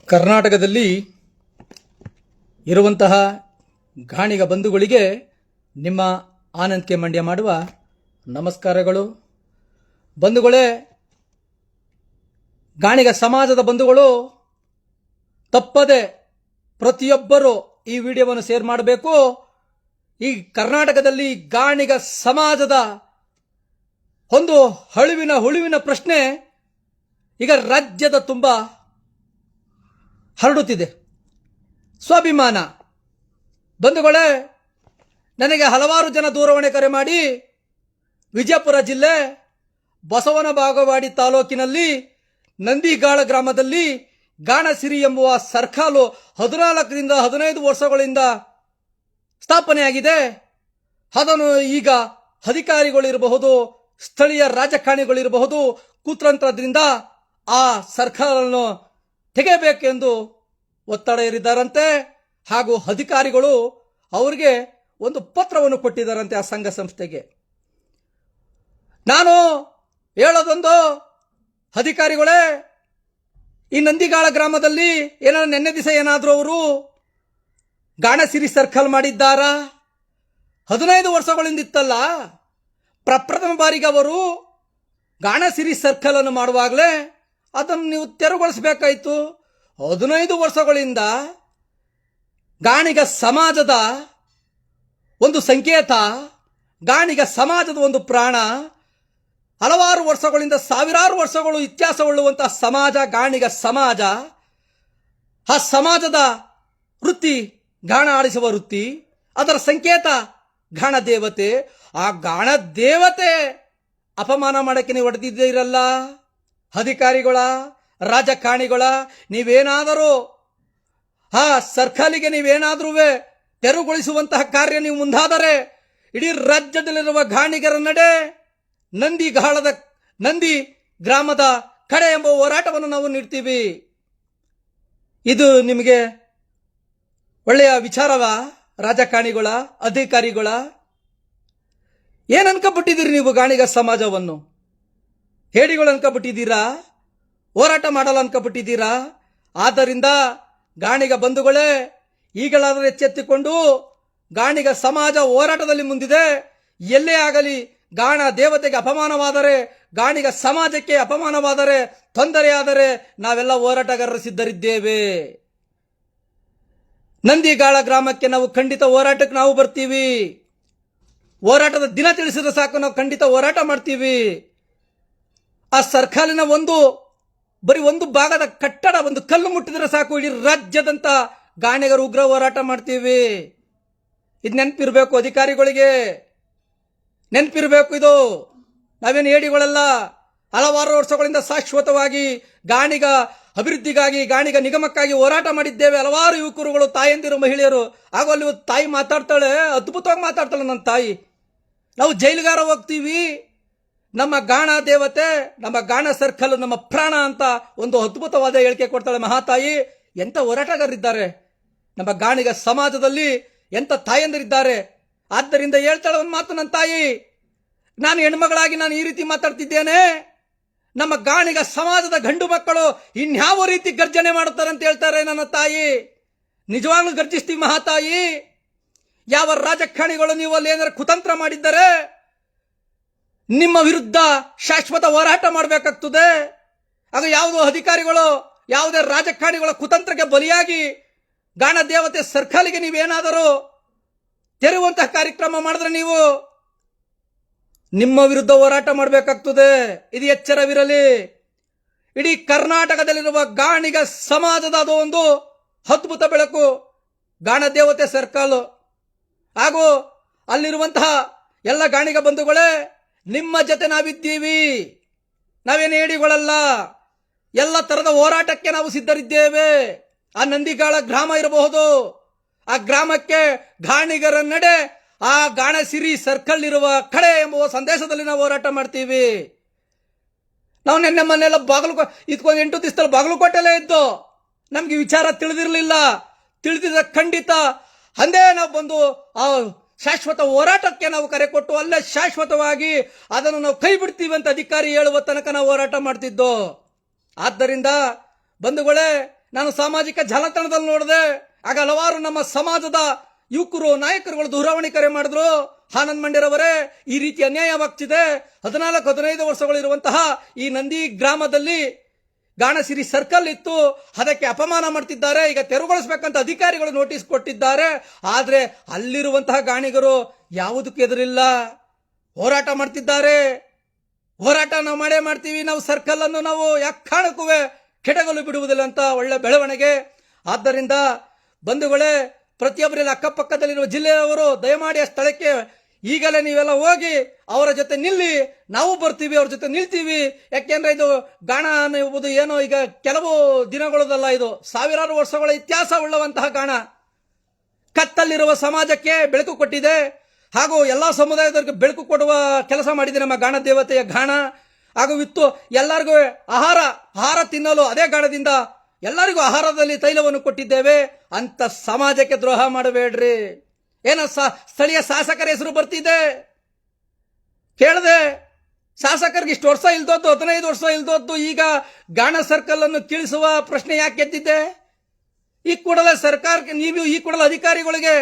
ಕರ್ನಾಟಕದಲ್ಲಿ ಇರುವಂತಹ ಗಾಣಿಗ ಬಂಧುಗಳಿಗೆ ನಿಮ್ಮ ಆನಂದ್ ಕೆ ಮಂಡ್ಯ ಮಾಡುವ ನಮಸ್ಕಾರಗಳು. ಬಂಧುಗಳೇ, ಗಾಣಿಗ ಸಮಾಜದ ಬಂಧುಗಳು ತಪ್ಪದೆ ಪ್ರತಿಯೊಬ್ಬರು ಈ ವಿಡಿಯೋವನ್ನು ಶೇರ್ ಮಾಡಬೇಕು. ಈ ಕರ್ನಾಟಕದಲ್ಲಿ ಗಾಣಿಗ ಸಮಾಜದ ಒಂದು ಹುಳುವಿನ ಪ್ರಶ್ನೆ ಈಗ ರಾಜ್ಯದ ತುಂಬ ಹರಡುತ್ತಿದೆ. ಸ್ವಾಭಿಮಾನ ಬಂಧುಗಳೇ, ನನಗೆ ಹಲವಾರು ಜನ ದೂರವಾಣಿ ಕರೆ ಮಾಡಿ ವಿಜಯಪುರ ಜಿಲ್ಲೆ ಬಸವನ ಬಾಗೇವಾಡಿ ತಾಲೂಕಿನಲ್ಲಿ ನಂದಿಗಾಳ ಗ್ರಾಮದಲ್ಲಿ ಗಾಣಸಿರಿ ಎಂಬುವ ಸರ್ಕಾಲು 14ರಿಂದ 15 ವರ್ಷಗಳಿಂದ ಸ್ಥಾಪನೆಯಾಗಿದೆ. ಅದನ್ನು ಈಗ ಅಧಿಕಾರಿಗಳಿರಬಹುದು, ಸ್ಥಳೀಯ ರಾಜಕಾರಣಿಗಳಿರಬಹುದು, ಕುತಂತ್ರದಿಂದ ಆ ಸರ್ಕಾರವನ್ನು ತೆಗೆಯಬೇಕೆಂದು ಒತ್ತಡ ಹೇರಿದ್ದಾರಂತೆ. ಹಾಗೂ ಅಧಿಕಾರಿಗಳು ಅವರಿಗೆ ಒಂದು ಪತ್ರವನ್ನು ಕೊಟ್ಟಿದ್ದಾರಂತೆ ಆ ಸಂಘ ಸಂಸ್ಥೆಗೆ. ನಾನು ಹೇಳೋದೊಂದು, ಅಧಿಕಾರಿಗಳೇ, ಈ ನಂದಿಗಾಳ ಗ್ರಾಮದಲ್ಲಿ ಏನಾದ್ರು ನೆನ್ನೆ ದಿವಸ ಏನಾದರೂ ಅವರು ಗಾಣಸಿರಿ ಸರ್ಕಲ್ ಮಾಡಿದ್ದಾರಾ? 15 ವರ್ಷಗಳಿಂದ ಇತ್ತಲ್ಲ, ಪ್ರಪ್ರಥಮ ಬಾರಿಗೆ ಅವರು ಗಾಣಸಿರಿ ಸರ್ಕಲ್ ಅನ್ನು ಮಾಡುವಾಗಲೇ ಅದನ್ನು ನೀವು ತೆರವುಗೊಳಿಸಬೇಕಾಯಿತು. 15 ವರ್ಷಗಳಿಂದ ಗಾಣಿಗ ಸಮಾಜದ ಒಂದು ಸಂಕೇತ, ಗಾಣಿಗ ಸಮಾಜದ ಒಂದು ಪ್ರಾಣ, ಹಲವಾರು ವರ್ಷಗಳಿಂದ ಸಾವಿರಾರು ವರ್ಷಗಳು ಇತಿಹಾಸವುಳ್ಳುವಂತಹ ಸಮಾಜ ಗಾಣಿಗ ಸಮಾಜ. ಆ ಸಮಾಜದ ವೃತ್ತಿ ಗಾಣ ಆಡಿಸುವ ವೃತ್ತಿ, ಅದರ ಸಂಕೇತ ಗಾಣ ದೇವತೆ. ಆ ಗಾಣ ದೇವತೆ ಅಪಮಾನ ಮಾಡಕ್ಕೆ ನೀವು ಹೊಡೆದಿದ್ದೀರಲ್ಲ ಅಧಿಕಾರಿಗಳ, ರಾಜಕಾರಣಿಗಳ. ನೀವೇನಾದರೂ ಆ ಸರ್ಕಲಿಗೆ ನೀವೇನಾದ್ರೂ ತೆರವುಗೊಳಿಸುವಂತಹ ಕಾರ್ಯ ನೀವು ಮುಂದಾದರೆ ಇಡೀ ರಾಜ್ಯದಲ್ಲಿರುವ ಗಾಣಿಗರ ನಡೆ ನಂದಿ ಗ್ರಾಮದ ಕಡೆ ಎಂಬ ಹೋರಾಟವನ್ನು ನಾವು ನೀಡ್ತೀವಿ. ಇದು ನಿಮಗೆ ಒಳ್ಳೆಯ ವಿಚಾರವಾ? ರಾಜಕಾರಣಿಗಳ, ಅಧಿಕಾರಿಗಳ, ಏನ್ ಅನ್ಕೊಂಡ್ಬಿಟ್ಟಿದ್ದೀರಿ ನೀವು? ಗಾಣಿಗ ಸಮಾಜವನ್ನು ಹೇಡಿಗಳು ಅನ್ಕೊಂಡ್ಬಿಟ್ಟಿದ್ದೀರಾ? ಹೋರಾಟ ಮಾಡಲ್ಲ ಅನ್ಕೊಂಡ್ಬಿಟ್ಟಿದ್ದೀರಾ? ಆದ್ದರಿಂದ ಗಾಣಿಗ ಬಂಧುಗಳೇ, ಈಗಲಾದರೂ ಎಚ್ಚೆತ್ತುಕೊಂಡು ಗಾಣಿಗ ಸಮಾಜ ಹೋರಾಟದಲ್ಲಿ ಮುಂದಿದೆ. ಎಲ್ಲೇ ಆಗಲಿ ಗಾಣ ದೇವತೆಗೆ ಅಪಮಾನವಾದರೆ, ಗಾಣಿಗ ಸಮಾಜಕ್ಕೆ ಅಪಮಾನವಾದರೆ, ತೊಂದರೆಯಾದರೆ ನಾವೆಲ್ಲ ಹೋರಾಟಗಾರರು ಸಿದ್ಧರಿದ್ದೇವೆ. ನಂದಿಗಾಳ ಗ್ರಾಮಕ್ಕೆ ನಾವು ಖಂಡಿತ ಹೋರಾಟಕ್ಕೆ ನಾವು ಬರ್ತೀವಿ. ಹೋರಾಟದ ದಿನ ತಿಳಿಸಿದ್ರೆ ಸಾಕು, ನಾವು ಖಂಡಿತ ಹೋರಾಟ ಮಾಡ್ತೀವಿ. ಆ ಸರ್ಕಾಲಿನ ಬರೀ ಒಂದು ಭಾಗದ ಕಟ್ಟಡ, ಒಂದು ಕಲ್ಲು ಮುಟ್ಟಿದ್ರೆ ಸಾಕು, ಇಡೀ ರಾಜ್ಯದಂತ ಗಾಣಿಗರು ಉಗ್ರ ಹೋರಾಟ ಮಾಡ್ತೀವಿ. ಇದು ನೆನಪಿರ್ಬೇಕು ಅಧಿಕಾರಿಗಳಿಗೆ, ನೆನಪಿರ್ಬೇಕು. ಇದು ನಾವೇನು ಹೇಡಿಗಳಲ್ಲ. ಹಲವಾರು ವರ್ಷಗಳಿಂದ ಶಾಶ್ವತವಾಗಿ ಗಾಣಿಗ ಅಭಿವೃದ್ಧಿಗಾಗಿ, ಗಾಣಿಗ ನಿಗಮಕ್ಕಾಗಿ ಹೋರಾಟ ಮಾಡಿದ್ದೇವೆ. ಹಲವಾರು ಯುವಕರುಗಳು, ತಾಯಂದಿರು, ಮಹಿಳೆಯರು. ಹಾಗೂ ಅಲ್ಲಿ ತಾಯಿ ಮಾತಾಡ್ತಾಳೆ, ಅದ್ಭುತವಾಗಿ ಮಾತಾಡ್ತಾಳೆ ನನ್ನ ತಾಯಿ. ನಾವು ಜೈಲುಗಾರ ಹೋಗ್ತೀವಿ, ನಮ್ಮ ಗಾಣ ದೇವತೆ, ನಮ್ಮ ಗಾಣ ಸರ್ಕಲ್ ನಮ್ಮ ಪ್ರಾಣ ಅಂತ ಒಂದು ಅದ್ಭುತವಾದ ಹೇಳಿಕೆ ಕೊಡ್ತಾಳೆ ಮಹಾತಾಯಿ. ಎಂಥ ಹೋರಾಟಗಾರರಿದ್ದಾರೆ ನಮ್ಮ ಗಾಣಿಗ ಸಮಾಜದಲ್ಲಿ, ಎಂಥ ತಾಯಂದಿರಿದ್ದಾರೆ. ಆದ್ದರಿಂದ ಹೇಳ್ತಾಳೆ ಒಂದು ಮಾತು ನನ್ನ ತಾಯಿ, ನಾನು ಹೆಣ್ಮಗಳಾಗಿ ನಾನು ಈ ರೀತಿ ಮಾತಾಡ್ತಿದ್ದೇನೆ, ನಮ್ಮ ಗಾಣಿಗ ಸಮಾಜದ ಗಂಡು ಮಕ್ಕಳು ಇನ್ಯಾವ ರೀತಿ ಗರ್ಜನೆ ಮಾಡುತ್ತಾರೆ ಅಂತ ಹೇಳ್ತಾರೆ ನನ್ನ ತಾಯಿ. ನಿಜವಾಗ್ಲೂ ಗರ್ಜಿಸ್ತೀವಿ ಮಹಾತಾಯಿ. ಯಾವ ರಾಜಕಾರಣಿಗಳು ನೀವು ಅಲ್ಲಿ ಏನಾರು ಕುತಂತ್ರ ಮಾಡಿದ್ದಾರೆ, ನಿಮ್ಮ ವಿರುದ್ಧ ಶಾಶ್ವತ ಹೋರಾಟ ಮಾಡಬೇಕಾಗ್ತದೆ. ಆಗ ಯಾವುದೋ ಅಧಿಕಾರಿಗಳು, ಯಾವುದೇ ರಾಜಕಾರಣಿಗಳ ಕುತಂತ್ರಕ್ಕೆ ಬಲಿಯಾಗಿ ಗಾಣ ದೇವತೆ ಸರ್ಕಲಿಗೆ ನೀವೇನಾದರೂ ತೆರೆಯುವಂತಹ ಕಾರ್ಯಕ್ರಮ ಮಾಡಿದ್ರೆ ನೀವು ನಿಮ್ಮ ವಿರುದ್ಧ ಹೋರಾಟ ಮಾಡಬೇಕಾಗ್ತದೆ. ಇದು ಎಚ್ಚರವಿರಲಿ. ಇಡೀ ಕರ್ನಾಟಕದಲ್ಲಿರುವ ಗಾಣಿಗ ಸಮಾಜದ ಅದು ಒಂದು ಅದ್ಭುತ ಬೆಳಕು ಗಾಣ ದೇವತೆ ಸರ್ಕಲ್. ಹಾಗೂ ಅಲ್ಲಿರುವಂತಹ ಎಲ್ಲ ಗಾಣಿಗ ಬಂಧುಗಳೇ, ನಿಮ್ಮ ಜೊತೆ ನಾವಿದ್ದೀವಿ. ನಾವೇನು ಹೇಳಿಕೊಳ್ಳಲ್ಲ. ಎಲ್ಲ ತರದ ಹೋರಾಟಕ್ಕೆ ನಾವು ಸಿದ್ಧರಿದ್ದೇವೆ. ಆ ನಂದಿಗಾಳ ಗ್ರಾಮ ಇರಬಹುದು, ಆ ಗ್ರಾಮಕ್ಕೆ ಗಾಣಿಗರ ನಡೆ ಆ ಗಾಣಸಿರಿ ಸರ್ಕಲ್ ಇರುವ ಕಡೆ ಎಂಬುವ ಸಂದೇಶದಲ್ಲಿ ನಾವು ಹೋರಾಟ ಮಾಡ್ತೀವಿ. ನಾವು ನಿನ್ನೆ ಮೊನ್ನೆಲ್ಲ ಇದ್ಕೊಂಡು 8 ದಿವಸದಲ್ಲಿ ಬಾಗಲಕೋಟೆಲ್ಲೇ ಇದ್ದು ನಮ್ಗೆ ವಿಚಾರ ತಿಳಿದಿರಲಿಲ್ಲ. ತಿಳಿದಿದ್ದ ಖಂಡಿತ ಅಂದೇ ನಾವು ಬಂದು ಆ ಶಾಶ್ವತ ಹೋರಾಟಕ್ಕೆ ನಾವು ಕರೆ ಕೊಟ್ಟು ಅಲ್ಲೇ ಶಾಶ್ವತವಾಗಿ ಅದನ್ನು ನಾವು ಕೈ ಬಿಡ್ತೀವಿ ಅಂತ ಅಧಿಕಾರಿ ಹೇಳುವ ತನಕ ನಾವು ಹೋರಾಟ ಮಾಡ್ತಿದ್ದೋ. ಆದ್ದರಿಂದ ಬಂಧುಗಳೇ, ನಾನು ಸಾಮಾಜಿಕ ಜಾಲತಾಣದಲ್ಲಿ ನೋಡಿದೆ. ಆಗ ಹಲವಾರು ನಮ್ಮ ಸಮಾಜದ ಯುವಕರು ನಾಯಕರುಗಳು ದೂರವಾಣಿ ಕರೆ ಮಾಡಿದ್ರು. ಆನಂದ್ ಮಂಡ್ಯರವರೇ, ಈ ರೀತಿ ಅನ್ಯಾಯವಾಗ್ತಿದೆ. 14-15 ವರ್ಷಗಳಿರುವಂತಹ ಈ ನಂದಿ ಗ್ರಾಮದಲ್ಲಿ ಗಾಣಸಿರಿ ಸರ್ಕಲ್ ಇತ್ತು, ಅದಕ್ಕೆ ಅಪಮಾನ ಮಾಡ್ತಿದ್ದಾರೆ. ಈಗ ತೆರವುಗೊಳಿಸಬೇಕಂತ ಅಧಿಕಾರಿಗಳು ನೋಟಿಸ್ ಕೊಟ್ಟಿದ್ದಾರೆ. ಆದ್ರೆ ಅಲ್ಲಿರುವಂತಹ ಗಾಣಿಗರು ಯಾವುದಕ್ಕೂ ಎದುರಿಲ್ಲ, ಹೋರಾಟ ಮಾಡ್ತಿದ್ದಾರೆ. ಹೋರಾಟ ನಾವು ಮಾಡೇ ಮಾಡ್ತೀವಿ, ನಾವು ಸರ್ಕಲ್ ಅನ್ನು ನಾವು ಯಾಕೆ ಕಾರಣಕ್ಕೂ ಕೆಡಗಲು ಬಿಡುವುದಿಲ್ಲ ಅಂತ ಒಳ್ಳೆ ಬೆಳವಣಿಗೆ. ಆದ್ದರಿಂದ ಬಂಧುಗಳೇ, ಪ್ರತಿಯೊಬ್ಬರಲ್ಲಿ ಅಕ್ಕಪಕ್ಕದಲ್ಲಿರುವ ಜಿಲ್ಲೆಯವರು ದಯಮಾಡಿ ಆ ಸ್ಥಳಕ್ಕೆ ಈಗಲೇ ನೀವೆಲ್ಲ ಹೋಗಿ ಅವರ ಜೊತೆ ನಿಲ್ಲಿ. ನಾವು ಬರ್ತೀವಿ, ಅವ್ರ ಜೊತೆ ನಿಲ್ತೀವಿ. ಯಾಕೆಂದ್ರೆ ಇದು ಗಾಣ ಅನ್ನುವುದು ಏನೋ ಈಗ ಕೆಲವು ದಿನಗಳದಲ್ಲ, ಇದು ಸಾವಿರಾರು ವರ್ಷಗಳ ಇತಿಹಾಸ ಉಳ್ಳವಂತಹ ಗಾಣ. ಕತ್ತಲ್ಲಿರುವ ಸಮಾಜಕ್ಕೆ ಬೆಳಕು ಕೊಟ್ಟಿದೆ, ಹಾಗೂ ಎಲ್ಲಾ ಸಮುದಾಯದವರಿಗೆ ಬೆಳಕು ಕೊಡುವ ಕೆಲಸ ಮಾಡಿದೆ ನಮ್ಮ ಗಾಣ ದೇವತೆಯ ಗಾಣ. ಹಾಗೂ ವಿತ್ತು ಎಲ್ಲರಿಗೂ ಆಹಾರ ತಿನ್ನಲು ಅದೇ ಗಾಣದಿಂದ ಎಲ್ಲರಿಗೂ ಆಹಾರದಲ್ಲಿ ತೈಲವನ್ನು ಕೊಟ್ಟಿದ್ದೇವೆ. ಅಂತ ಸಮಾಜಕ್ಕೆ ದ್ರೋಹ ಮಾಡಬೇಡ್ರಿ. ಏನೋ ಸ್ಥಳೀಯ ಶಾಸಕರ ಹೆಸರು ಬರ್ತಿದೆ, ಕೇಳದೆ ಶಾಸಕರಿಗೆ ಇಷ್ಟು ವರ್ಷ ಇಲ್ದೋದ್ದು, 15 ವರ್ಷ ಇಲ್ದೋದ್ದು, ಈಗ ಗಾಣ ಸರ್ಕಲ್ ಅನ್ನು ಕೀಳಿಸುವ ಪ್ರಶ್ನೆ ಯಾಕೆ ಎದ್ದಿದೆ? ಈ ಕೂಡಲೇ ಸರ್ಕಾರಕ್ಕೆ ನೀವು ಈ ಕೂಡಲೇ ಅಧಿಕಾರಿಗಳಿಗೆ,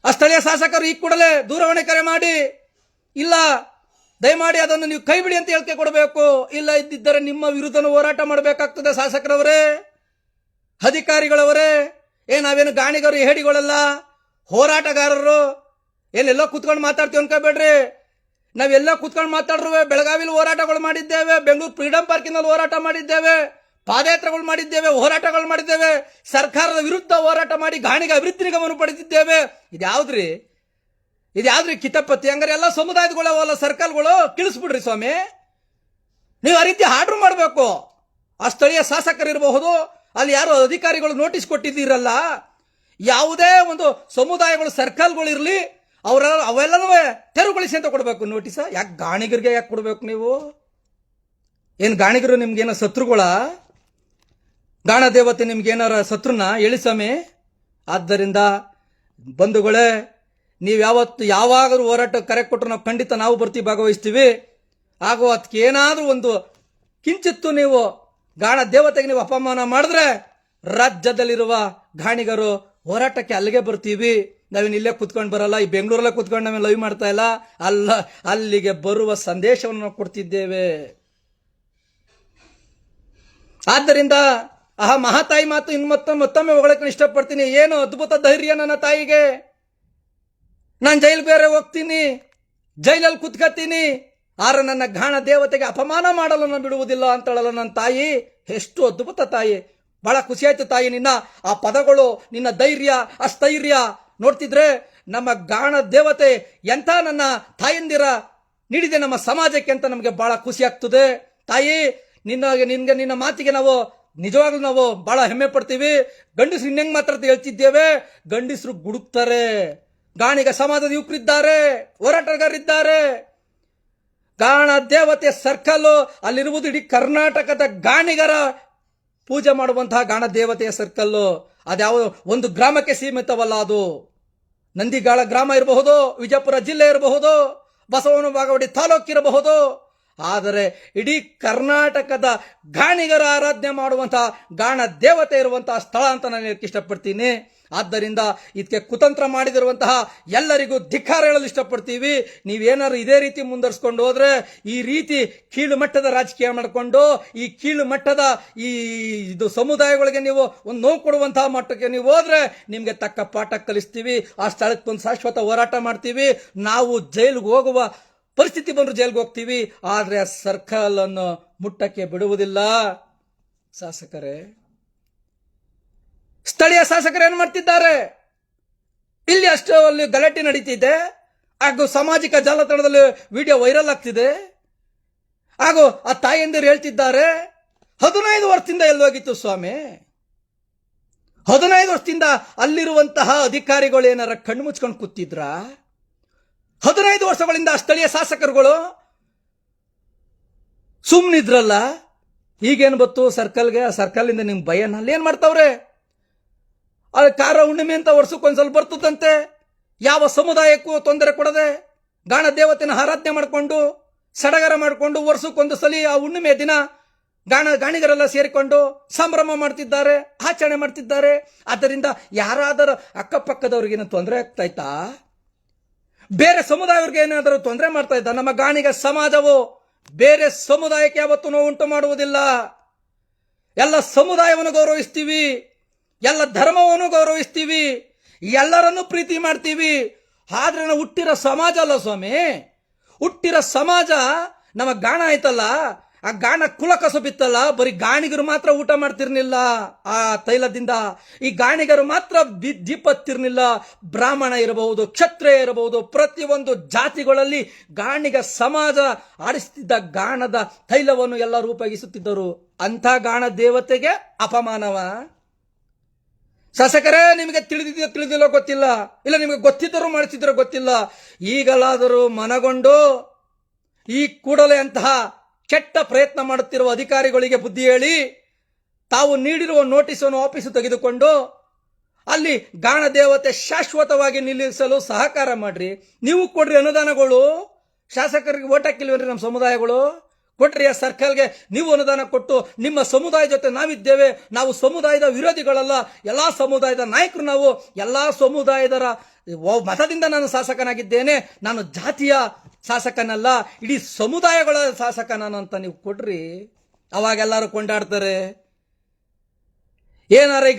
ಆ ಸ್ಥಳೀಯ ಶಾಸಕರು ಈ ಕೂಡಲೇ ದೂರವಾಣಿ ಕರೆ ಮಾಡಿ, ಇಲ್ಲ ದಯಮಾಡಿ ಅದನ್ನು ನೀವು ಕೈ ಬಿಡಿ ಅಂತ ಹೇಳಿಕೆ ಕೊಡಬೇಕು. ಇಲ್ಲ ಇದ್ದಿದ್ದರೆ ನಿಮ್ಮ ವಿರುದ್ಧನೂ ಹೋರಾಟ ಮಾಡಬೇಕಾಗ್ತದೆ. ಶಾಸಕರವರೇ, ಅಧಿಕಾರಿಗಳವರೇ, ನಾವೇನು ಗಾಣಿಗರು ಹೇಡಿಗಳಲ್ಲ, ಹೋರಾಟಗಾರರು. ಎಲ್ಲೆಲ್ಲೋ ಕೂತ್ಕೊಂಡು ಮಾತಾಡ್ತೀವಿ ಅನ್ಕೋಬೇಡ್ರಿ. ನಾವೆಲ್ಲ ಕೂತ್ಕೊಂಡು ಮಾತಾಡ್ರು ಬೆಳಗಾವಿಲಿ ಹೋರಾಟಗಳು ಮಾಡಿದ್ದೇವೆ, ಬೆಂಗಳೂರು ಫ್ರೀಡಂ ಪಾರ್ಕಿನಲ್ಲಿ ಹೋರಾಟ ಮಾಡಿದ್ದೇವೆ, ಪಾದಯಾತ್ರೆಗಳು ಮಾಡಿದ್ದೇವೆ, ಹೋರಾಟಗಳು ಮಾಡಿದ್ದೇವೆ, ಸರ್ಕಾರದ ವಿರುದ್ಧ ಹೋರಾಟ ಮಾಡಿ ಗಾಣಿಗ ಅಭಿವೃದ್ಧಿ ನಿಗಮವನ್ನು ಪಡೆದಿದ್ದೇವೆ. ಇದ್ಯಾವ್ದ್ರಿ ಕಿತಪತಿ? ಹಂಗಾರೆ ಎಲ್ಲ ಸಮುದಾಯದಲ್ಲ ಸರ್ಕಲ್ಗಳು ಕಿಳಿಸ್ಬಿಡ್ರಿ ಸ್ವಾಮಿ. ನೀವು ಆ ರೀತಿ ಆರ್ಡರ್ ಮಾಡಬೇಕು. ಆ ಸ್ಥಳೀಯ ಶಾಸಕರಿರಬಹುದು, ಅಲ್ಲಿ ಯಾರು ಅಧಿಕಾರಿಗಳು ನೋಟಿಸ್ ಕೊಟ್ಟಿದ್ದೀರಲ್ಲ, ಯಾವುದೇ ಒಂದು ಸಮುದಾಯಗಳು ಸರ್ಕಲ್ಗಳು ಇರಲಿ, ಅವೆಲ್ಲನೂ ತೆರವುಗೊಳಿಸಿ ಅಂತ ಕೊಡಬೇಕು ನೋಟಿಸ. ಯಾಕೆ ಗಾಣಿಗರಿಗೆ ಯಾಕೆ ಕೊಡಬೇಕು ನೀವು? ಏನು ಗಾಣಿಗರು ನಿಮ್ಗೇನೋ ಶತ್ರುಗಳ? ಗಾಣ ದೇವತೆ ನಿಮ್ಗೇನಾರ ಶತ್ರುನ ಹೇಳಿ ಸ್ವಾಮಿ. ಆದ್ದರಿಂದ ಬಂಧುಗಳೇ, ನೀವು ಯಾವಾಗಲೂ ಹೋರಾಟ ಕರೆ ಕೊಟ್ಟರು ನಾವು ಖಂಡಿತ ನಾವು ಬರ್ತೀವಿ, ಭಾಗವಹಿಸ್ತೀವಿ. ಹಾಗೂ ಅದಕ್ಕೆ ಏನಾದರೂ ಒಂದು ಕಿಂಚಿತ್ತು ನೀವು ಗಾಣ ದೇವತೆಗೆ ನೀವು ಅಪಮಾನ ಮಾಡಿದ್ರೆ ರಾಜ್ಯದಲ್ಲಿರುವ ಗಾಣಿಗರು ಹೋರಾಟಕ್ಕೆ ಅಲ್ಲಿಗೆ ಬರ್ತೀವಿ. ನಾವೇನು ಇಲ್ಲೇ ಕುತ್ಕೊಂಡು ಬರಲ್ಲ, ಈ ಬೆಂಗಳೂರಲ್ಲೇ ಕುತ್ಕೊಂಡು ನಾವೇನು ಲೈವ್ ಮಾಡ್ತಾ ಇಲ್ಲ, ಅಲ್ಲಿಗೆ ಬರುವ ಸಂದೇಶವನ್ನು ನಾವು ಕೊಡ್ತಿದ್ದೇವೆ. ಆದ್ದರಿಂದ ಮಹಾತಾಯಿ ಮಾತು ಇನ್ನು ಮತ್ತೊಮ್ಮೆ ಹೊಗಳಕ್ಕೆ ಇಷ್ಟಪಡ್ತೀನಿ. ಏನು ಅದ್ಭುತ ಧೈರ್ಯ ನನ್ನ ತಾಯಿಗೆ. ನಾನು ಜೈಲ್ ಬೇರೆ ಹೋಗ್ತೀನಿ, ಜೈಲಲ್ಲಿ ಕುತ್ಕತ್ತೀನಿ, ಆದ್ರೆ ನನ್ನ ಗಾಣ ದೇವತೆಗೆ ಅಪಮಾನ ಮಾಡಲು ನಾನು ಬಿಡುವುದಿಲ್ಲ ಅಂತಳಲ್ಲ ನನ್ನ ತಾಯಿ. ಎಷ್ಟು ಅದ್ಭುತ ತಾಯಿ. ಬಹಳ ಖುಷಿ ಆಯ್ತು ತಾಯಿ, ನಿನ್ನ ಆ ಪದಗಳು, ನಿನ್ನ ಧೈರ್ಯ, ಅಸ್ಥೈರ್ಯ ನೋಡ್ತಿದ್ರೆ ನಮ್ಮ ಗಾಣ ದೇವತೆ ಎಂಥ ನನ್ನ ತಾಯಂದಿರ ನೀಡಿದೆ ನಮ್ಮ ಸಮಾಜಕ್ಕೆ ಅಂತ ನಮಗೆ ಬಹಳ ಖುಷಿ ಆಗ್ತದೆ. ತಾಯಿ, ನಿನ್ನ ಮಾತಿಗೆ ನಾವು ನಿಜವಾಗ್ಲೂ ಬಹಳ ಹೆಮ್ಮೆ ಪಡ್ತೀವಿ. ಗಂಡಸರು ಇನ್ನೆಂಗ್ ಮಾತಾಡ್ತಾ ಹೇಳ್ತಿದ್ದೇವೆ, ಗಂಡಸರು ಗುಡುಕ್ತಾರೆ. ಗಾಣಿಗ ಸಮಾಜದ ಯುವಕರಿದ್ದಾರೆ, ಹೋರಾಟಗಾರರಿದ್ದಾರೆ. ಗಾಣ ದೇವತೆ ಸರ್ಕಲ್ ಅಲ್ಲಿರುವುದು ಇಡೀ ಕರ್ನಾಟಕದ ಗಾಣಿಗರ ಪೂಜೆ ಮಾಡುವಂತಹ ಗಾಣ ದೇವತೆಯ ಸರ್ಕಲ್ಲು. ಅದ್ಯಾವ ಒಂದು ಗ್ರಾಮಕ್ಕೆ ಸೀಮಿತವಲ್ಲ. ಅದು ನಂದಿಗಾಳ ಗ್ರಾಮ ಇರಬಹುದು, ವಿಜಯಪುರ ಜಿಲ್ಲೆ ಇರಬಹುದು, ಬಸವನ ಬಾಗೇವಾಡಿ ತಾಲೂಕು ಇರಬಹುದು. ಆದರೆ ಇಡೀ ಕರ್ನಾಟಕದ ಗಾಣಿಗರ ಆರಾಧನೆ ಮಾಡುವಂತಹ ಗಾಣ ದೇವತೆ ಇರುವಂತಹ ಸ್ಥಳ ಅಂತ ನಾನು ಹೇಳಕ್ಕೆ ಇಷ್ಟಪಡ್ತೀನಿ. ಆದ್ದರಿಂದ ಇದಕ್ಕೆ ಕುತಂತ್ರ ಮಾಡಿದಿರುವಂತಹ ಎಲ್ಲರಿಗೂ ಧಿಕ್ಕಾರ ಹೇಳಲು ಇಷ್ಟಪಡ್ತೀವಿ. ನೀವೇನಾದ್ರು ಇದೇ ರೀತಿ ಮುಂದುವರಿಸ್ಕೊಂಡು ಹೋದ್ರೆ, ಈ ರೀತಿ ಕೀಳು ಮಟ್ಟದ ರಾಜಕೀಯ ಮಾಡಿಕೊಂಡು ಈ ಕೀಳು ಮಟ್ಟದ ಇದು ಸಮುದಾಯಗಳಿಗೆ ನೀವು ಒಂದು ನೋವು ಕೊಡುವಂತಹ ಮಟ್ಟಕ್ಕೆ ನೀವು ಹೋದ್ರೆ ನಿಮ್ಗೆ ತಕ್ಕ ಪಾಠ ಕಲಿಸ್ತೀವಿ. ಆ ಸ್ಥಳಕ್ಕೆ ಒಂದು ಶಾಶ್ವತ ಹೋರಾಟ ಮಾಡ್ತೀವಿ. ನಾವು ಜೈಲಿಗೆ ಹೋಗುವ ಪರಿಸ್ಥಿತಿ ಬಂದ್ರು ಜೈಲಿಗೆ ಹೋಗ್ತೀವಿ, ಆದ್ರೆ ಆ ಸರ್ಕಲ್ ಅನ್ನು ಮುಟ್ಟಕ್ಕೆ ಬಿಡುವುದಿಲ್ಲ. ಶಾಸಕರೇ, ಸ್ಥಳೀಯ ಶಾಸಕರು ಏನ್ ಮಾಡ್ತಿದ್ದಾರೆ? ಇಲ್ಲಿ ಅಷ್ಟು ಅಲ್ಲಿ ಗಲಾಟೆ ನಡೀತಿದೆ, ಹಾಗೂ ಸಾಮಾಜಿಕ ಜಾಲತಾಣದಲ್ಲಿ ವಿಡಿಯೋ ವೈರಲ್ ಆಗ್ತಿದೆ. ಹಾಗೂ ಆ ತಾಯಂದಿರು ಹೇಳ್ತಿದ್ದಾರೆ, 15 ವರ್ಷದಿಂದ ಎಲ್ಲೋಗಿತ್ತು ಸ್ವಾಮಿ? 15 ವರ್ಷದಿಂದ ಅಲ್ಲಿರುವಂತಹ ಅಧಿಕಾರಿಗಳು ಏನಾರ ಕಣ್ಣು ಮುಚ್ಕೊಂಡು ಕೂತಿದ್ರ? 15 ವರ್ಷಗಳಿಂದ ಸ್ಥಳೀಯ ಶಾಸಕರುಗಳು ಸುಮ್ಮನಿದ್ರಲ್ಲ. ಈಗೇನು ಬತ್ತು ಸರ್ಕಲ್ಗೆ? ಆ ಸರ್ಕಲ್ನಿಂದ ನಿಮ್ ಭಯನ? ಅಲ್ಲಿ ಏನ್ ಮಾಡ್ತಾವ್ರೆ? ಅದು ಕಾರ ಹುಣ್ಣಿಮೆ ಅಂತ ವರ್ಷಕ್ಕೊಂದ್ಸಲ ಬರ್ತದಂತೆ. ಯಾವ ಸಮುದಾಯಕ್ಕೂ ತೊಂದರೆ ಕೊಡದೆ ಗಾಣ ದೇವತೆನ ಆರಾಧನೆ ಮಾಡಿಕೊಂಡು ಸಡಗರ ಮಾಡಿಕೊಂಡು ವರ್ಷಕ್ಕೊಂದು ಸಲ ಆ ಹುಣ್ಣಿಮೆ ದಿನ ಗಾಣಿಗರೆಲ್ಲ ಸೇರಿಕೊಂಡು ಸಂಭ್ರಮ ಮಾಡ್ತಿದ್ದಾರೆ, ಆಚರಣೆ ಮಾಡ್ತಿದ್ದಾರೆ. ಆದ್ದರಿಂದ ಯಾರಾದರೂ ಅಕ್ಕಪಕ್ಕದವ್ರಿಗೇನು ತೊಂದರೆ ಆಗ್ತಾ ಇತ್ತಾ? ಬೇರೆ ಸಮುದಾಯವ್ರಿಗೆ ಏನಾದರೂ ತೊಂದರೆ ಮಾಡ್ತಾ ಇದ್ದ? ನಮ್ಮ ಗಾಣಿಗ ಸಮಾಜವು ಬೇರೆ ಸಮುದಾಯಕ್ಕೆ ಯಾವತ್ತೂ ನೋವು ಉಂಟು ಮಾಡುವುದಿಲ್ಲ. ಎಲ್ಲ ಸಮುದಾಯವನ್ನು ಗೌರವಿಸ್ತೀವಿ, ಎಲ್ಲ ಧರ್ಮವನ್ನು ಗೌರವಿಸ್ತೀವಿ, ಎಲ್ಲರನ್ನೂ ಪ್ರೀತಿ ಮಾಡ್ತೀವಿ. ಆದ್ರೆ ನಾವು ಹುಟ್ಟಿರೋ ಸಮಾಜ ಅಲ್ಲ ಸ್ವಾಮಿ, ಹುಟ್ಟಿರೋ ಸಮಾಜ ನಮ್ಮ ಗಾಣ ಆಯ್ತಲ್ಲ, ಆ ಗಾಣ ಕುಲ ಕಸಬಿತ್ತಲ್ಲ, ಬರೀ ಗಾಣಿಗರು ಮಾತ್ರ ಊಟ ಮಾಡ್ತಿರ್ಲಿಲ್ಲ ಆ ತೈಲದಿಂದ. ಈ ಗಾಣಿಗರು ಮಾತ್ರ ದೀಪ ಹತ್ತಿರ್ಲಿಲ್ಲ. ಬ್ರಾಹ್ಮಣ ಇರಬಹುದು, ಕ್ಷತ್ರಿಯ ಇರಬಹುದು, ಪ್ರತಿಯೊಂದು ಜಾತಿಗಳಲ್ಲಿ ಗಾಣಿಗ ಸಮಾಜ ಆಡಿಸ್ತಿದ್ದ ಗಾಣದ ತೈಲವನ್ನು ಎಲ್ಲರೂ ಉಪಯೋಗಿಸುತ್ತಿದ್ದರು. ಅಂಥ ಗಾಣ ದೇವತೆಗೆ ಅಪಮಾನವ? ಶಾಸಕರೇ, ನಿಮಗೆ ತಿಳಿದಿಲ್ಲೋ ಗೊತ್ತಿಲ್ಲ, ಇಲ್ಲ ನಿಮಗೆ ಗೊತ್ತಿದ್ದರೂ ಮಾಡಿಸಿದ್ರೋ ಗೊತ್ತಿಲ್ಲ. ಈಗಲಾದರೂ ಮನಗೊಂಡು ಈ ಕೂಡಲೇ ಅಂತಹ ಕೆಟ್ಟ ಪ್ರಯತ್ನ ಮಾಡುತ್ತಿರುವ ಅಧಿಕಾರಿಗಳಿಗೆ ಬುದ್ಧಿ ಹೇಳಿ, ತಾವು ನೀಡಿರುವ ನೋಟಿಸನ್ನು ವಾಪಸ್ಸು ತೆಗೆದುಕೊಂಡು ಅಲ್ಲಿ ಗಾಣ ದೇವತೆ ಶಾಶ್ವತವಾಗಿ ನಿಲ್ಲಿಸಲು ಸಹಕಾರ ಮಾಡ್ರಿ. ನೀವು ಕೊಡ್ರಿ ಅನುದಾನಗಳು. ಶಾಸಕರಿಗೆ ಓಟ್ ಹಾಕಿಲ್ವೇನ್ರಿ ನಮ್ಮ ಸಮುದಾಯಗಳು? ಕೊಟ್ರಿ ಆ ಸರ್ಕಲ್ಗೆ ನೀವು ಅನುದಾನ ಕೊಟ್ಟು, ನಿಮ್ಮ ಸಮುದಾಯ ಜೊತೆ ನಾವಿದ್ದೇವೆ, ನಾವು ಸಮುದಾಯದ ವಿರೋಧಿಗಳಲ್ಲ, ಎಲ್ಲಾ ಸಮುದಾಯದ ನಾಯಕರು ನಾವು, ಎಲ್ಲಾ ಸಮುದಾಯದ ಮತದಿಂದ ನಾನು ಶಾಸಕನಾಗಿದ್ದೇನೆ, ನಾನು ಜಾತಿಯ ಶಾಸಕನಲ್ಲ, ಇಡೀ ಸಮುದಾಯಗಳ ಶಾಸಕ ನಾನು ಅಂತ ನೀವು ಕೊಡ್ರಿ. ಅವಾಗೆಲ್ಲರೂ ಕೊಂಡಾಡ್ತಾರೆ. ಏನಾರ ಈ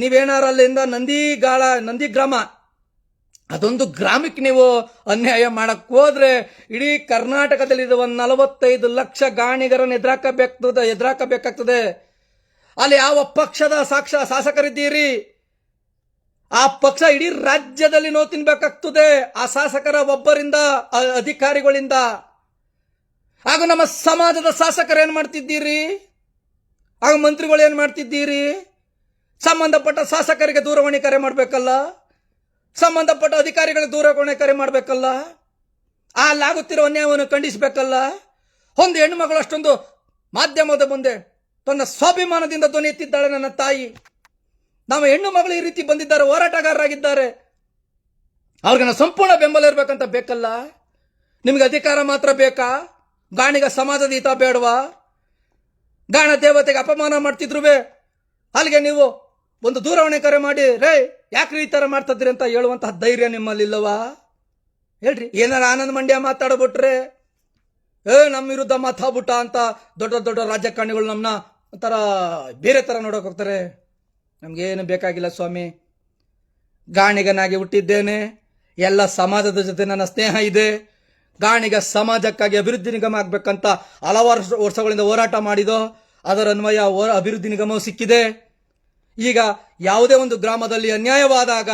ನೀವೇನಾರ ಅಲ್ಲಿಂದ ನಂದಿ ಗ್ರಾಮ, ಅದೊಂದು ಗ್ರಾಮಕ್ಕೆ ನೀವು ಅನ್ಯಾಯ ಮಾಡಕ್ ಹೋದ್ರೆ ಇಡೀ ಕರ್ನಾಟಕದಲ್ಲಿರುವ 45 ಲಕ್ಷ ಗಾಣಿಗರನ್ನು ಎದುರಾಕಬೇಕಾಗ್ತದೆ. ಅಲ್ಲಿ ಯಾವ ಪಕ್ಷದ ಶಾಸಕರಿದ್ದೀರಿ, ಆ ಪಕ್ಷ ಇಡೀ ರಾಜ್ಯದಲ್ಲಿ ನೋವು ತಿನ್ಬೇಕಾಗ್ತದೆ ಆ ಶಾಸಕರ ಒಬ್ಬರಿಂದ, ಅಧಿಕಾರಿಗಳಿಂದ. ಹಾಗೂ ನಮ್ಮ ಸಮಾಜದ ಶಾಸಕರು ಏನ್ ಮಾಡ್ತಿದ್ದೀರಿ, ಹಾಗೂ ಮಂತ್ರಿಗಳು ಏನ್ ಮಾಡ್ತಿದ್ದೀರಿ? ಸಂಬಂಧಪಟ್ಟ ಶಾಸಕರಿಗೆ ದೂರವಾಣಿ ಕರೆ ಮಾಡಬೇಕಲ್ಲ, ಸಂಬಂಧಪಟ್ಟ ಅಧಿಕಾರಿಗಳಿಗೆ ದೂರವಾಣಿ ಕರೆ ಮಾಡಬೇಕಲ್ಲ, ಅಲ್ಲಾಗುತ್ತಿರೋ ಅನ್ಯಾಯವನ್ನು ಖಂಡಿಸಬೇಕಲ್ಲ. ಒಂದು ಹೆಣ್ಣು ಮಗಳು ಅಷ್ಟೊಂದು ಮಾಧ್ಯಮದ ಮುಂದೆ ತನ್ನ ಸ್ವಾಭಿಮಾನದಿಂದ ಧ್ವನಿ ಎತ್ತಿದ್ದಾಳೆ ನನ್ನ ತಾಯಿ. ನಮ್ಮ ಹೆಣ್ಣು ಮಗಳು ಈ ರೀತಿ ಬಂದಿದ್ದಾರೆ, ಹೋರಾಟಗಾರರಾಗಿದ್ದಾರೆ, ಅವ್ರಿಗೆ ನಾವು ಸಂಪೂರ್ಣ ಬೆಂಬಲ ಇರ್ಬೇಕಂತ ಬೇಕಲ್ಲ. ನಿಮ್ಗೆ ಅಧಿಕಾರ ಮಾತ್ರ ಬೇಕಾ? ಗಾಣಿಗ ಸಮಾಜದ ಹಿತ ಬೇಡವಾ? ಗಾಣ ದೇವತೆಗೆ ಅಪಮಾನ ಮಾಡ್ತಿದ್ರುವೆ ಅಲ್ಲಿಗೆ ನೀವು ಒಂದು ದೂರವಾಣಿ ಕರೆ ಮಾಡಿ, ರೇ ಯಾಕ್ರಿ ಈ ತರ ಮಾಡ್ತಿದ್ರಿ ಅಂತ ಹೇಳುವಂತಹ ಧೈರ್ಯ ನಿಮ್ಮಲ್ಲಿಲ್ಲವಾ? ಹೇಳ್ರಿ. ಏನಾರ ಆನಂದ್ ಮಂಡ್ಯ ಮಾತಾಡ್ಬಿಟ್ರೆ ನಮ್ಮ ವಿರುದ್ಧ ಮಾತಾಡ್ಬಿಟ್ಟ ಅಂತ ದೊಡ್ಡ ದೊಡ್ಡ ರಾಜಕಾರಣಿಗಳು ನಮ್ಮನ್ನ ಒಂಥರ ಬೇರೆ ತರ ನೋಡಕ್ ಹೋಗ್ತಾರೆ. ನಮ್ಗೇನು ಬೇಕಾಗಿಲ್ಲ ಸ್ವಾಮಿ, ಗಾಣಿಗನಾಗಿ ಹುಟ್ಟಿದ್ದೇನೆ, ಎಲ್ಲ ಸಮಾಜದ ಜೊತೆ ನನ್ನ ಸ್ನೇಹ ಇದೆ. ಗಾಣಿಗ ಸಮಾಜಕ್ಕಾಗಿ ಅಭಿವೃದ್ಧಿ ನಿಗಮ ಆಗ್ಬೇಕಂತ ಹಲವಾರು ವರ್ಷಗಳಿಂದ ಹೋರಾಟ ಮಾಡಿದೋ, ಅದರ ಅನ್ವಯ ಅಭಿವೃದ್ಧಿ ನಿಗಮವು ಸಿಕ್ಕಿದೆ. ಈಗ ಯಾವುದೇ ಒಂದು ಗ್ರಾಮದಲ್ಲಿ ಅನ್ಯಾಯವಾದಾಗ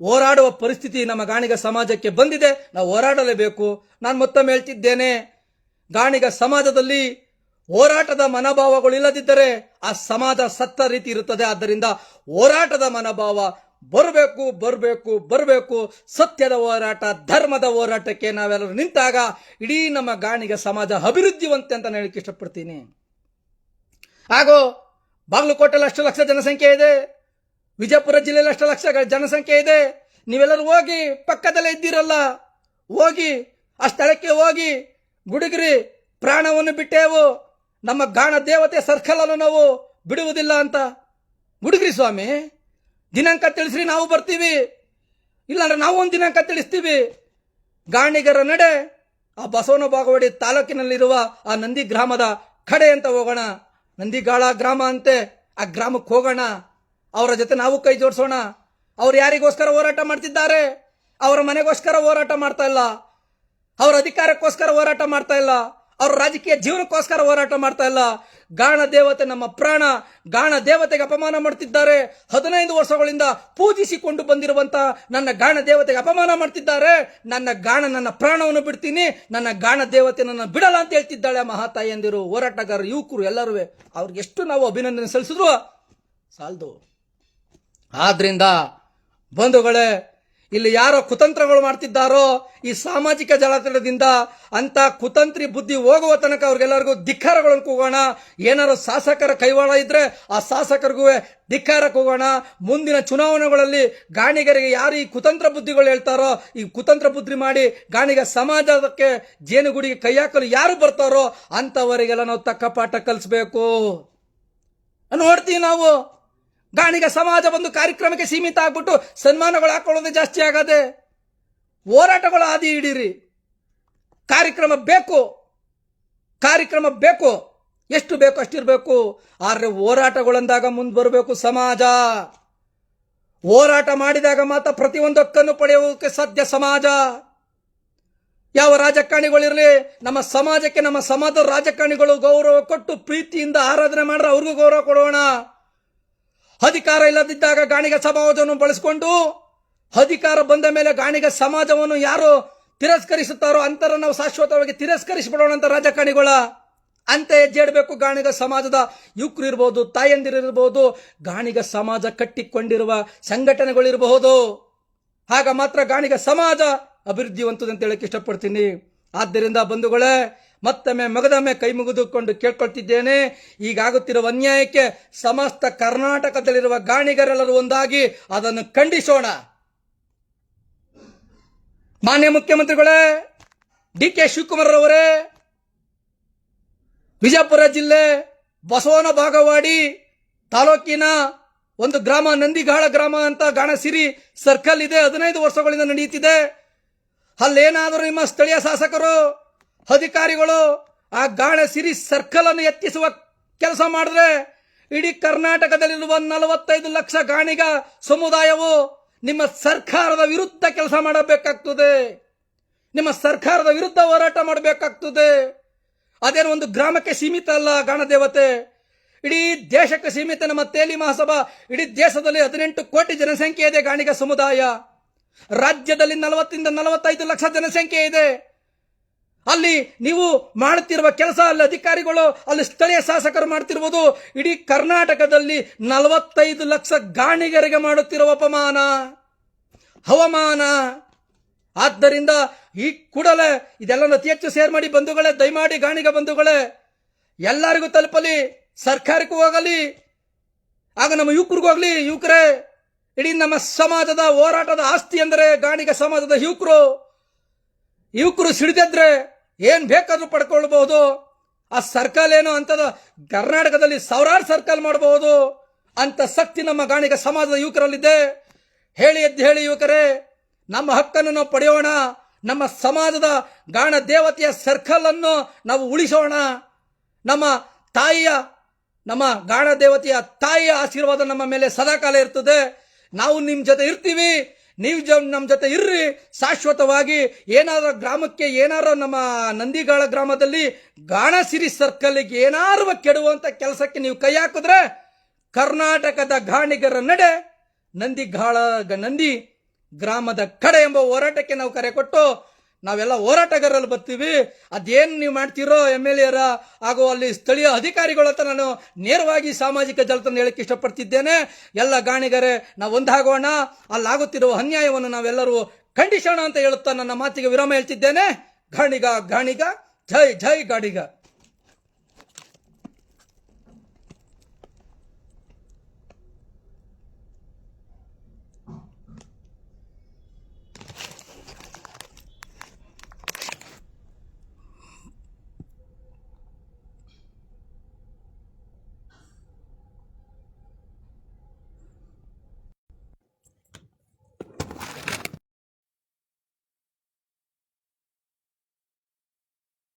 ಹೋರಾಡುವ ಪರಿಸ್ಥಿತಿ ನಮ್ಮ ಗಾಣಿಗ ಸಮಾಜಕ್ಕೆ ಬಂದಿದೆ. ನಾವು ಹೋರಾಡಲೇಬೇಕು. ನಾನು ಮತ್ತೊಮ್ಮೆ ಹೇಳ್ತಿದ್ದೇನೆ, ಗಾಣಿಗ ಸಮಾಜದಲ್ಲಿ ಹೋರಾಟದ ಮನೋಭಾವಗಳು ಇಲ್ಲದಿದ್ದರೆ ಆ ಸಮಾಜ ಸತ್ತ ರೀತಿ ಇರುತ್ತದೆ. ಆದ್ದರಿಂದ ಹೋರಾಟದ ಮನೋಭಾವ ಬರಬೇಕು. ಸತ್ಯದ ಹೋರಾಟ, ಧರ್ಮದ ಹೋರಾಟಕ್ಕೆ ನಾವೆಲ್ಲರೂ ನಿಂತಾಗ ಇಡೀ ನಮ್ಮ ಗಾಣಿಗ ಸಮಾಜ ಅಭಿವೃದ್ಧಿವಂತೆ ಅಂತ ಹೇಳಲಿಕ್ಕೆ ಇಷ್ಟಪಡ್ತೀನಿ. ಹಾಗೂ ಬಾಗಲಕೋಟೆಯಲ್ಲಿ ಅಷ್ಟು ಲಕ್ಷ ಜನಸಂಖ್ಯೆ ಇದೆ, ವಿಜಯಪುರ ಜಿಲ್ಲೆಯಲ್ಲಿ ಅಷ್ಟು ಲಕ್ಷ ಜನಸಂಖ್ಯೆ ಇದೆ. ನೀವೆಲ್ಲರೂ ಹೋಗಿ, ಪಕ್ಕದಲ್ಲೇ ಇದ್ದೀರಲ್ಲ, ಹೋಗಿ ಆ ಸ್ಥಳಕ್ಕೆ ಹೋಗಿ ಗುಡುಗ್ರಿ. ಪ್ರಾಣವನ್ನು ಬಿಟ್ಟೇವು, ನಮ್ಮ ಗಾಣ ದೇವತೆ ಸರ್ಕಲ್ ಅನ್ನು ನಾವು ಬಿಡುವುದಿಲ್ಲ ಅಂತ ಗುಡುಗ್ರಿ ಸ್ವಾಮಿ. ದಿನಾಂಕ ತಿಳಿಸ್ರಿ, ನಾವು ಬರ್ತೀವಿ. ಇಲ್ಲಾಂದ್ರೆ ನಾವು ಒಂದು ದಿನಾಂಕ ತಿಳಿಸ್ತೀವಿ. ಗಾಣಿಗರ ನಡೆ ಆ ಬಸವನ ಬಾಗೇವಾಡಿ ತಾಲೂಕಿನಲ್ಲಿರುವ ಆ ನಂದಿ ಗ್ರಾಮದ ಕಡೆ ಅಂತ ಹೋಗೋಣ. ನಂದಿಗಾಳ ಗ್ರಾಮ ಅಂತೆ, ಆ ಗ್ರಾಮಕ್ಕೆ ಹೋಗೋಣ. ಅವರ ಜೊತೆ ನಾವು ಕೈ ಜೋಡಿಸೋಣ. ಅವ್ರು ಯಾರಿಗೋಸ್ಕರ ಹೋರಾಟ ಮಾಡ್ತಿದ್ದಾರೆ? ಅವರ ಮನೆಗೋಸ್ಕರ ಹೋರಾಟ ಮಾಡ್ತಾ ಇಲ್ಲ, ಅವರ ಅಧಿಕಾರಕ್ಕೋಸ್ಕರ ಹೋರಾಟ ಮಾಡ್ತಾ ಇಲ್ಲ, ಅವ್ರ ರಾಜಕೀಯ ಜೀವನಕ್ಕೋಸ್ಕರ ಹೋರಾಟ ಮಾಡ್ತಾ ಇಲ್ಲ. ಗಾಣ ದೇವತೆ ನಮ್ಮ ಪ್ರಾಣ. ಗಾಣ ದೇವತೆಗೆ ಅಪಮಾನ ಮಾಡ್ತಿದ್ದಾರೆ. 15 ವರ್ಷಗಳಿಂದ ಪೂಜಿಸಿಕೊಂಡು ಬಂದಿರುವಂತ ನನ್ನ ಗಾಣ ದೇವತೆಗೆ ಅಪಮಾನ ಮಾಡ್ತಿದ್ದಾರೆ. ನನ್ನ ಪ್ರಾಣವನ್ನು ಬಿಡ್ತೀನಿ, ನನ್ನ ಗಾಣ ದೇವತೆ ನನ್ನ ಬಿಡಲ್ಲ ಅಂತ ಹೇಳ್ತಿದ್ದಾಳೆ ಮಹಾತಾಯಿಯಂದಿರು, ಹೋರಾಟಗಾರರು, ಯುವಕರು ಎಲ್ಲರೂ. ಅವ್ರಿಗೆ ಎಷ್ಟು ನಾವು ಅಭಿನಂದನೆ ಸಲ್ಲಿಸಿದ್ರು ಸಾಲದು. ಆದ್ರಿಂದ ಬಂಧುಗಳೇ, ಇಲ್ಲಿ ಯಾರೋ ಕುತಂತ್ರಗಳು ಮಾಡ್ತಿದ್ದಾರೋ ಈ ಸಾಮಾಜಿಕ ಜಾಲತಾಣದಿಂದ ಅಂತ ಕುತಂತ್ರಿ ಬುದ್ಧಿ ಹೋಗುವ ತನಕ ಅವ್ರಿಗೆಲ್ಲರಿಗೂ ಧಿಕ್ಕಾರಗಳನ್ನು ಕೂಗೋಣ. ಏನಾರು ಶಾಸಕರ ಕೈವಾಡ ಇದ್ರೆ ಆ ಶಾಸಕರಿಗೂ ಧಿಕ್ಕಾರ ಕೂಗೋಣ. ಮುಂದಿನ ಚುನಾವಣೆಗಳಲ್ಲಿ ಗಾಣಿಗರಿಗೆ ಯಾರು ಈ ಕುತಂತ್ರ ಬುದ್ಧಿಗಳು ಹೇಳ್ತಾರೋ, ಈ ಕುತಂತ್ರ ಬುದ್ಧಿ ಮಾಡಿ ಗಾಣಿಗ ಸಮಾಜಕ್ಕೆ ಜೇನುಗುಡಿಗೆ ಕೈ ಹಾಕಲು ಯಾರು ಬರ್ತಾರೋ ಅಂತವರಿಗೆಲ್ಲ ನಾವು ತಕ್ಕ ಪಾಠ ಕಲಿಸ್ಬೇಕು. ನೋಡ್ತೀವಿ ನಾವು ಗಾಣಿಗ ಸಮಾಜ ಒಂದು ಕಾರ್ಯಕ್ರಮಕ್ಕೆ ಸೀಮಿತ ಆಗ್ಬಿಟ್ಟು ಸನ್ಮಾನಗಳು ಹಾಕೊಳ್ಳೋದೇ ಜಾಸ್ತಿ ಆಗದೆ. ಹೋರಾಟಗಳು ಆದಿ ಹಿಡೀರಿ. ಕಾರ್ಯಕ್ರಮ ಬೇಕು, ಎಷ್ಟು ಬೇಕು ಅಷ್ಟಿರ್ಬೇಕು. ಆದ್ರೆ ಹೋರಾಟಗಳಂದಾಗ ಮುಂದೆ ಬರಬೇಕು ಸಮಾಜ. ಹೋರಾಟ ಮಾಡಿದಾಗ ಮಾತ್ರ ಪ್ರತಿಯೊಂದು ಹಕ್ಕನ್ನು ಪಡೆಯೋಕೆ ಸಾಧ್ಯ ಸಮಾಜ. ಯಾವ ರಾಜಕಾರಣಿಗಳಿರಲಿ, ನಮ್ಮ ಸಮಾಜಕ್ಕೆ ನಮ್ಮ ಸಮಾಜದ ರಾಜಕಾರಣಿಗಳು ಗೌರವ ಕೊಟ್ಟು ಪ್ರೀತಿಯಿಂದ ಆರಾಧನೆ ಮಾಡ್ರೆ ಅವ್ರಿಗೂ ಗೌರವ ಕೊಡೋಣ. ಅಧಿಕಾರ ಇಲ್ಲದಿದ್ದಾಗ ಗಾಣಿಗ ಸಮಾಜವನ್ನು ಬಳಸಿಕೊಂಡು ಅಧಿಕಾರ ಬಂದ ಮೇಲೆ ಗಾಣಿಗ ಸಮಾಜವನ್ನು ಯಾರು ತಿರಸ್ಕರಿಸುತ್ತಾರೋ ಅಂತರ ನಾವು ಶಾಶ್ವತವಾಗಿ ತಿರಸ್ಕರಿಸಿಬಿಡೋಣ ಅಂತ ರಾಜಕಾರಣಿಗಳ ಅಂತ ಹೆಜ್ಜೆ ಇಡಬೇಕು. ಗಾಣಿಗ ಸಮಾಜದ ಯುವಕರು ಇರಬಹುದು, ತಾಯಂದಿರಿರಬಹುದು, ಗಾಣಿಗ ಸಮಾಜ ಕಟ್ಟಿಕೊಂಡಿರುವ ಸಂಘಟನೆಗಳಿರಬಹುದು. ಆಗ ಮಾತ್ರ ಗಾಣಿಗ ಸಮಾಜ ಅಭಿವೃದ್ಧಿವಂತದ ಅಂತ ಹೇಳಕ್ಕೆ ಇಷ್ಟಪಡ್ತೀನಿ. ಆದ್ದರಿಂದ ಬಂಧುಗಳೇ, ಮತ್ತೊಮ್ಮೆ ಮಗದೊಮ್ಮೆ ಕೈ ಮುಗಿದುಕೊಂಡು ಕೇಳ್ಕೊಳ್ತಿದ್ದೇನೆ, ಈಗಾಗುತ್ತಿರುವ ಅನ್ಯಾಯಕ್ಕೆ ಸಮಸ್ತ ಕರ್ನಾಟಕದಲ್ಲಿರುವ ಗಾಣಿಗರೆಲ್ಲರೂ ಒಂದಾಗಿ ಅದನ್ನು ಖಂಡಿಸೋಣ. ಮಾನ್ಯ ಮುಖ್ಯಮಂತ್ರಿಗಳೇ, ಡಿ.ಕೆ. ಶಿವಕುಮಾರ್ ಅವರೇ, ವಿಜಯಪುರ ಜಿಲ್ಲೆ ಬಸವನ ಬಾಗವಾಡಿ ತಾಲೂಕಿನ ಒಂದು ಗ್ರಾಮ ನಂದಿಗಾಳ ಗ್ರಾಮ ಅಂತ ಗಾಣಸಿರಿ ಸರ್ಕಲ್ ಇದೆ. 15 ವರ್ಷಗಳಿಂದ ನಡೆಯುತ್ತಿದೆ. ಅಲ್ಲೇನಾದರೂ ನಿಮ್ಮ ಸ್ಥಳೀಯ ಶಾಸಕರು ಅಧಿಕಾರಿಗಳು ಆ ಗಾಣಸಿರಿ ಸರ್ಕಲ್ ಅನ್ನು ಎತ್ತಿಸುವ ಕೆಲಸ ಮಾಡಿದ್ರೆ ಇಡೀ ಕರ್ನಾಟಕದಲ್ಲಿರುವ 45 ಲಕ್ಷ ಗಾಣಿಗ ಸಮುದಾಯವು ನಿಮ್ಮ ಸರ್ಕಾರದ ವಿರುದ್ಧ ಕೆಲಸ ಮಾಡಬೇಕಾಗ್ತದೆ. ನಿಮ್ಮ ಸರ್ಕಾರದ ವಿರುದ್ಧ ಹೋರಾಟ ಮಾಡಬೇಕಾಗ್ತದೆ. ಅದೇನು ಒಂದು ಗ್ರಾಮಕ್ಕೆ ಸೀಮಿತ ಅಲ್ಲ ಗಾಣ ದೇವತೆ, ಇಡೀ ದೇಶಕ್ಕೆ ಸೀಮಿತ. ನಮ್ಮ ತೇಲಿ ಮಹಾಸಭಾ ಇಡೀ ದೇಶದಲ್ಲಿ 18 ಕೋಟಿ ಜನಸಂಖ್ಯೆ ಇದೆ ಗಾಣಿಗ ಸಮುದಾಯ. ರಾಜ್ಯದಲ್ಲಿ 40 ರಿಂದ 45 ಲಕ್ಷ ಜನಸಂಖ್ಯೆ ಇದೆ. ಅಲ್ಲಿ ನೀವು ಮಾಡುತ್ತಿರುವ ಕೆಲಸ, ಅಲ್ಲಿ ಅಧಿಕಾರಿಗಳು, ಅಲ್ಲಿ ಸ್ಥಳೀಯ ಶಾಸಕರು ಮಾಡ್ತಿರುವುದು ಇಡೀ ಕರ್ನಾಟಕದಲ್ಲಿ 45 ಲಕ್ಷ ಗಾಣಿಗರಿಗೆ ಮಾಡುತ್ತಿರುವ ಅಪಮಾನ, ಅವಮಾನ. ಆದ್ದರಿಂದ ಈ ಕೂಡಲೇ ಇದೆಲ್ಲ ಅತಿ ಹೆಚ್ಚು ಶೇರ್ ಮಾಡಿ ಬಂಧುಗಳೇ, ದಯಮಾಡಿ ಗಾಣಿಗ ಬಂಧುಗಳೇ ಎಲ್ಲರಿಗೂ ತಲುಪಲಿ, ಸರ್ಕಾರಕ್ಕೂ ಹೋಗಲಿ, ಆಗ ನಮ್ಮ ಯುವಕರಿಗೂ ಹೋಗಲಿ. ಯುವಕರೇ, ಇಡೀ ನಮ್ಮ ಸಮಾಜದ ಹೋರಾಟದ ಆಸ್ತಿ ಅಂದರೆ ಗಾಣಿಗ ಸಮಾಜದ ಯುವಕರು ಸಿಡಿದಿದ್ರೆ ಏನ್ ಬೇಕಾದ್ರೂ ಪಡ್ಕೊಳ್ಬಹುದು. ಆ ಸರ್ಕಲ್ ಏನೋ ಅಂತದ ಕರ್ನಾಟಕದಲ್ಲಿ ಸಾವಿರಾರು ಸರ್ಕಲ್ ಮಾಡಬಹುದು ಅಂತ ಶಕ್ತಿ ನಮ್ಮ ಗಾಣಿಗ ಸಮಾಜದ ಯುವಕರಲ್ಲಿದೆ. ಎದ್ದು ಹೇಳಿ ಯುವಕರೇ, ನಮ್ಮ ಹಕ್ಕನ್ನು ನಾವು ಪಡೆಯೋಣ. ನಮ್ಮ ಸಮಾಜದ ಗಾಣ ದೇವತೆಯ ಸರ್ಕಲ್ ಅನ್ನು ನಾವು ಉಳಿಸೋಣ. ನಮ್ಮ ಗಾಣ ದೇವತೆಯ ತಾಯಿಯ ಆಶೀರ್ವಾದ ನಮ್ಮ ಮೇಲೆ ಸದಾಕಾಲ ಇರ್ತದೆ. ನಾವು ನಿಮ್ಮ ಜೊತೆ ಇರ್ತೀವಿ, ನೀವು ನಮ್ಮ ಜೊತೆ ಇರ್ರಿ. ಶಾಶ್ವತವಾಗಿ ಏನಾದ್ರು ಗ್ರಾಮಕ್ಕೆ, ಏನಾರು ನಮ್ಮ ನಂದಿಗಾಳ ಗ್ರಾಮದಲ್ಲಿ ಗಾಣಸಿರಿ ಸರ್ಕಲ್ಗೆ ಏನಾರು ಕೆಡುವಂತ ಕೆಲಸಕ್ಕೆ ನೀವು ಕೈ ಹಾಕಿದ್ರೆ ಕರ್ನಾಟಕದ ಗಾಣಿಗರ ನಡೆ ನಂದಿ ಗ್ರಾಮದ ಕಡೆ ಎಂಬ ಹೋರಾಟಕ್ಕೆ ನಾವು ಕರೆ ಕೊಟ್ಟು ನಾವೆಲ್ಲ ಹೋರಾಟಗಾರರಲ್ಲಿ ಬರ್ತೀವಿ. ಅದೇನು ನೀವು ಮಾಡ್ತೀರೋ MLA ಹಾಗೂ ಅಲ್ಲಿ ಸ್ಥಳೀಯ ಅಧಿಕಾರಿಗಳು ಅಂತ ನಾನು ನೇರವಾಗಿ ಸಾಮಾಜಿಕ ಜಾಲತಾಣ ಹೇಳಕ್ಕೆ ಇಷ್ಟಪಡ್ತಿದ್ದೇನೆ. ಎಲ್ಲ ಗಾಣಿಗರೇ, ನಾವು ಒಂದಾಗೋಣ. ಅಲ್ಲಾಗುತ್ತಿರುವ ಅನ್ಯಾಯವನ್ನು ನಾವೆಲ್ಲರೂ ಖಂಡಿಸೋಣ ಅಂತ ಹೇಳುತ್ತಾ ನನ್ನ ಮಾತಿಗೆ ವಿರಾಮ ಹೇಳ್ತಿದ್ದೇನೆ. ಗಾಣಿಗ ಜೈ ಗಾಣಿಗ.